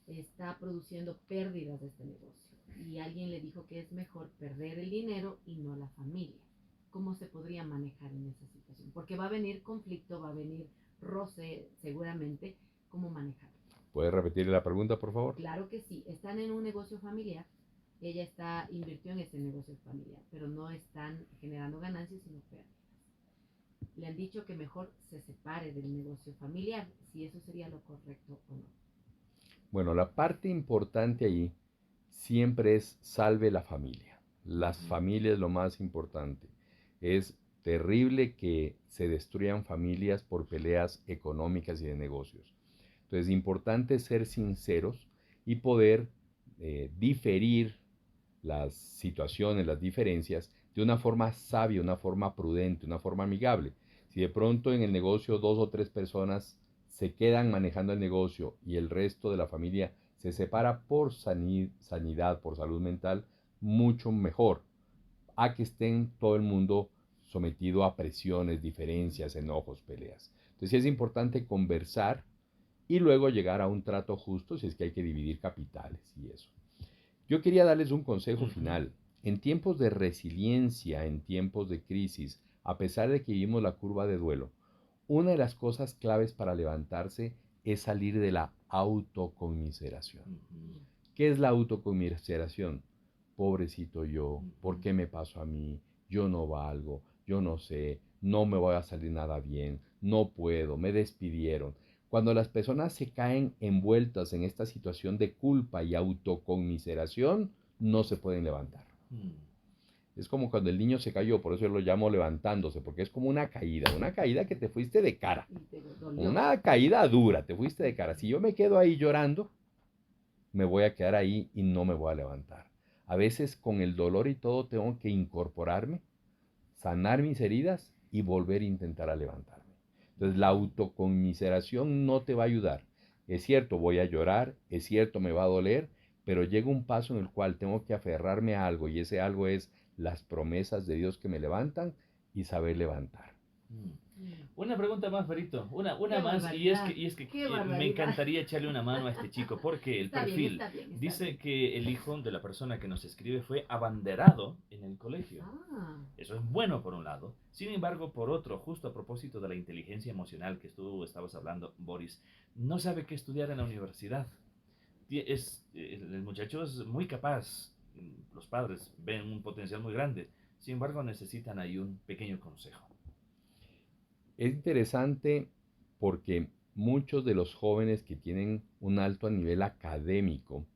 está produciendo pérdidas de este negocio y alguien le dijo que es mejor perder el dinero y no la familia. ¿Cómo se podría manejar en esa situación? Porque va a venir conflicto, va a venir roce seguramente. ¿Cómo manejarlo? ¿Puedes repetir la pregunta, por favor? Claro que sí. Están en un negocio familiar. Ella invirtió en ese negocio familiar, pero no están generando ganancias sino pérdidas. Le han dicho que mejor se separe del negocio familiar, si eso sería lo correcto o no. Bueno, la parte importante ahí siempre es salve la familia. Las familias es lo más importante. Es terrible que se destruyan familias por peleas económicas y de negocios. Entonces, es importante ser sinceros y poder diferir las situaciones, las diferencias, de una forma sabia, una forma prudente, una forma amigable. Si de pronto en el negocio 2 o 3 personas se quedan manejando el negocio y el resto de la familia se separa por sanidad, por salud mental, mucho mejor a que estén todo el mundo sometido a presiones, diferencias, enojos, peleas. Entonces sí es importante conversar y luego llegar a un trato justo si es que hay que dividir capitales y eso. Yo quería darles un consejo final. En tiempos de resiliencia, en tiempos de crisis, a pesar de que vivimos la curva de duelo, una de las cosas claves para levantarse es salir de la autoconmiseración. ¿Qué es la autoconmiseración? Pobrecito yo, ¿por qué me pasó a mí? Yo no valgo, yo no sé, no me voy a salir nada bien, no puedo, me despidieron. Cuando las personas se caen envueltas en esta situación de culpa y autoconmiseración, no se pueden levantar. Es como cuando el niño se cayó, por eso yo lo llamo levantándose, porque es como una caída que te fuiste de cara. Una caída dura, te fuiste de cara. Si yo me quedo ahí llorando, me voy a quedar ahí y no me voy a levantar. A veces con el dolor y todo tengo que incorporarme, sanar mis heridas y volver a intentar a levantarme. Entonces la autoconmiseración no te va a ayudar. Es cierto, voy a llorar, es cierto, me va a doler, pero llega un paso en el cual tengo que aferrarme a algo y ese algo es las promesas de Dios que me levantan y saber levantar. Una pregunta más, Ferito, una más, y es que me encantaría echarle una mano a este chico, porque el perfil dice que el hijo de la persona que nos escribe fue abanderado en el colegio. Eso es bueno por un lado. Sin embargo, por otro, justo a propósito de la inteligencia emocional que tú estabas hablando, Boris, no sabe qué estudiar en la universidad. El muchacho es muy capaz, los padres ven un potencial muy grande, sin embargo necesitan ahí un pequeño consejo. Es interesante porque muchos de los jóvenes que tienen un alto nivel académico,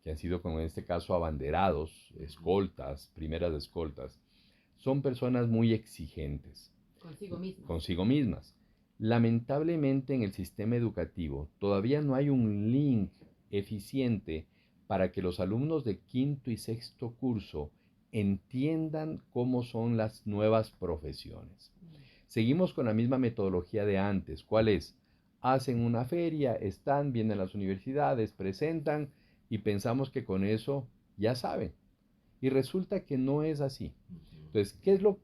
que han sido como en este caso abanderados, escoltas, primeras escoltas, son personas muy exigentes. Consigo mismas. Lamentablemente en el sistema educativo todavía no hay un link eficiente para que los alumnos de quinto y sexto curso entiendan cómo son las nuevas profesiones. Seguimos con la misma metodología de antes. ¿Cuál es? Hacen una feria, están, vienen a las universidades, presentan y pensamos que con eso ya saben. Y resulta que no es así. Entonces, ¿qué es lo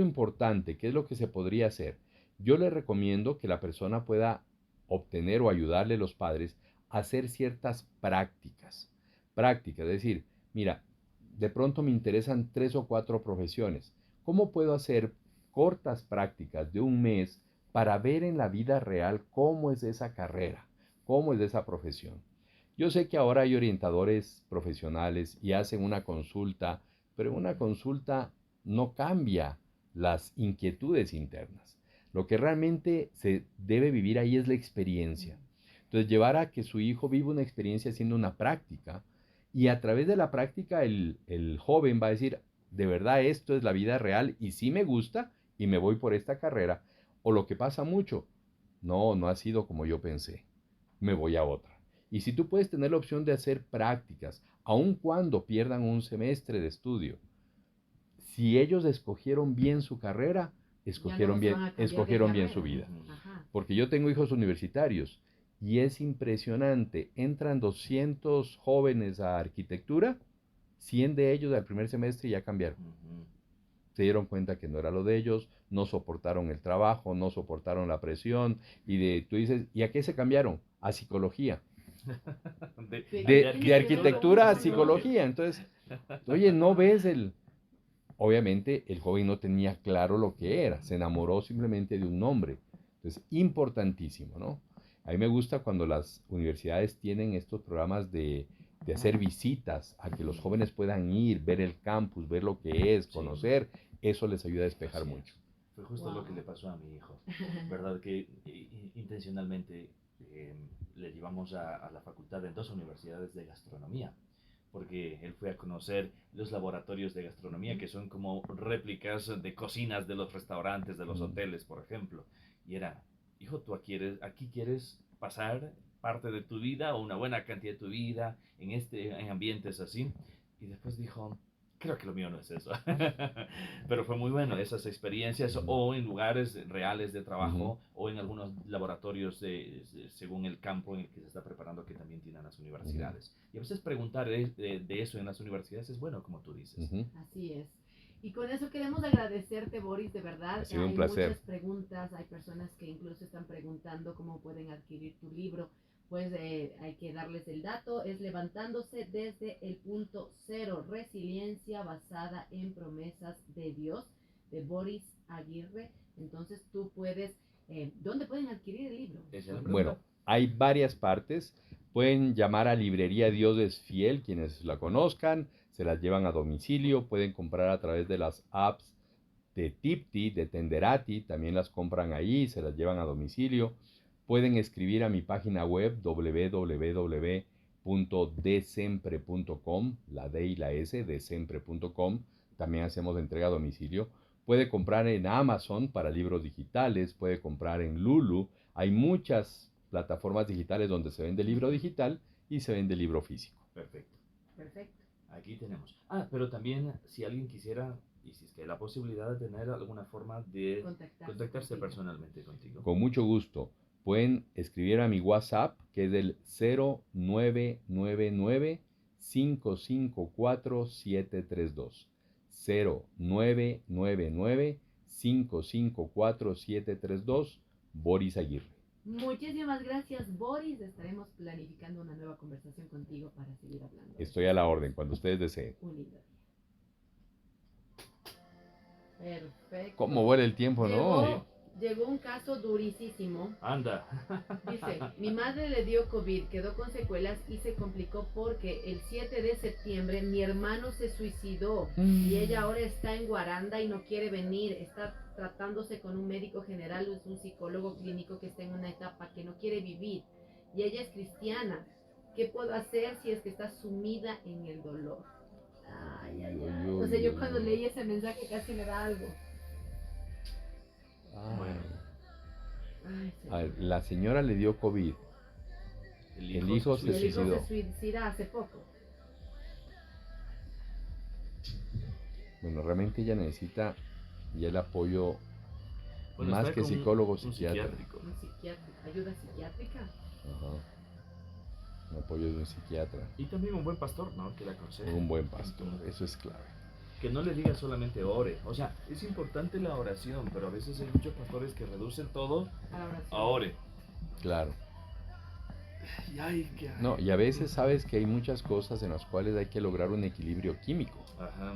importante? ¿Qué es lo que se podría hacer? Yo le recomiendo que la persona pueda obtener o ayudarle a los padres a hacer ciertas prácticas. Prácticas, es decir, mira, de pronto me interesan 3 o 4 profesiones. ¿Cómo puedo hacer cortas prácticas de un mes para ver en la vida real cómo es esa carrera, cómo es esa profesión? Yo sé que ahora hay orientadores profesionales y hacen una consulta, pero una consulta no cambia las inquietudes internas. Lo que realmente se debe vivir ahí es la experiencia. Entonces, llevar a que su hijo viva una experiencia haciendo una práctica y a través de la práctica el joven va a decir, de verdad esto es la vida real y sí me gusta y me voy por esta carrera. O lo que pasa mucho, no ha sido como yo pensé, me voy a otra. Y si tú puedes tener la opción de hacer prácticas, aun cuando pierdan un semestre de estudio, si ellos escogieron bien su carrera, escogieron bien su vida. Ajá. Porque yo tengo hijos universitarios y es impresionante, entran 200 jóvenes a arquitectura, 100 de ellos al primer semestre ya cambiaron. Se dieron cuenta que no era lo de ellos, no soportaron el trabajo, no soportaron la presión y tú dices, ¿y a qué se cambiaron? A psicología. De arquitectura a psicología. Entonces, oye, no ves Obviamente el joven no tenía claro lo que era, se enamoró simplemente de un nombre. Entonces, importantísimo, ¿no? A mí me gusta cuando las universidades tienen estos programas de hacer visitas a que los jóvenes puedan ir, ver el campus, ver lo que es, conocer. Eso les ayuda a despejar mucho. Fue justo lo que le pasó a mi hijo, ¿verdad? Que intencionalmente le llevamos a la facultad en 2 universidades de gastronomía, porque él fue a conocer los laboratorios de gastronomía, que son como réplicas de cocinas de los restaurantes, de los hoteles, por ejemplo. Y era, hijo, tú aquí quieres pasar parte de tu vida o una buena cantidad de tu vida en ambientes así. Y después dijo, creo que lo mío no es eso. Pero fue muy bueno esas experiencias o en lugares reales de trabajo o en algunos laboratorios según el campo en el que se está preparando, que también tienen las universidades. Y a veces preguntar de eso en las universidades es bueno, como tú dices. Así es. Y con eso queremos agradecerte, Boris, de verdad. Ha sido hay un placer. muchas preguntas, hay personas que incluso están preguntando cómo pueden adquirir tu libro. Pues hay que darles el dato, es Levantándose desde el punto cero, resiliencia basada en promesas de Dios, de Boris Aguirre. Entonces tú puedes, ¿dónde pueden adquirir el libro? Bueno, hay varias partes. Pueden llamar a Librería Dios es Fiel, quienes la conozcan, se las llevan a domicilio, pueden comprar a través de las apps de Tipti, de Tenderati, también las compran ahí, se las llevan a domicilio. Pueden escribir a mi página web www.desempre.com, la D y la S, desempre.com, también hacemos entrega a domicilio. Puede comprar en Amazon para libros digitales, puede comprar en Lulu, hay muchas plataformas digitales donde se vende libro digital y se vende libro físico. Perfecto. Perfecto. Aquí tenemos. Pero también si alguien quisiera, y si es que hay la posibilidad de tener alguna forma de contactarse personalmente contigo. Con mucho gusto. Pueden escribir a mi WhatsApp, que es el 0999-554-732. 0999-554-732, Boris Aguirre. Muchísimas gracias, Boris. Estaremos planificando una nueva conversación contigo para seguir hablando. Estoy a la orden, cuando ustedes deseen. Un lindo día. Perfecto. ¿Cómo vuela el tiempo, no? Llegó un caso durísimo. Anda. Dice, mi madre le dio COVID, quedó con secuelas y se complicó porque el 7 de septiembre mi hermano se suicidó y ella ahora está en Guaranda y no quiere venir. Está tratándose con un médico general o es un psicólogo clínico que está en una etapa que no quiere vivir. Y ella es cristiana. ¿Qué puedo hacer si es que está sumida en el dolor? Ay, ay, ay. O sea, yo cuando leí ese mensaje casi me da algo. Bueno. La señora le dio COVID. El hijo se suicidó. Se suicida hace poco. Bueno, realmente ella necesita ya el apoyo Bueno, más está que con psicólogo, un psiquiatra. psiquiátrico. Ayuda psiquiátrica. Ajá. Un apoyo de un psiquiatra. Y también un buen pastor, ¿no? Que la aconseje. Un buen pastor, eso es clave. Que no le diga solamente ore. O sea, es importante la oración, pero a veces hay muchos pastores que reducen todo A la oración. a ore. Claro. Y ay, que... No, y a veces sabes que hay muchas cosas en las cuales hay que lograr un equilibrio químico, Ajá.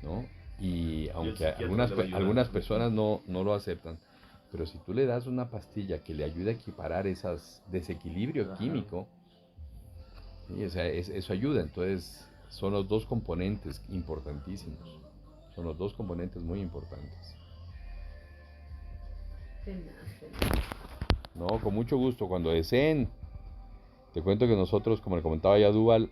¿no? Y aunque psiquiatra algunas, le va a ayudar. algunas personas no lo aceptan, pero si tú le das una pastilla que le ayude a equiparar esos desequilibrio Ajá. químico, ¿sí? O sea, eso ayuda. Entonces, son los dos componentes importantísimos. Son los dos componentes muy importantes. No, con mucho gusto. Cuando deseen, te cuento que nosotros, como le comentaba ya Duval,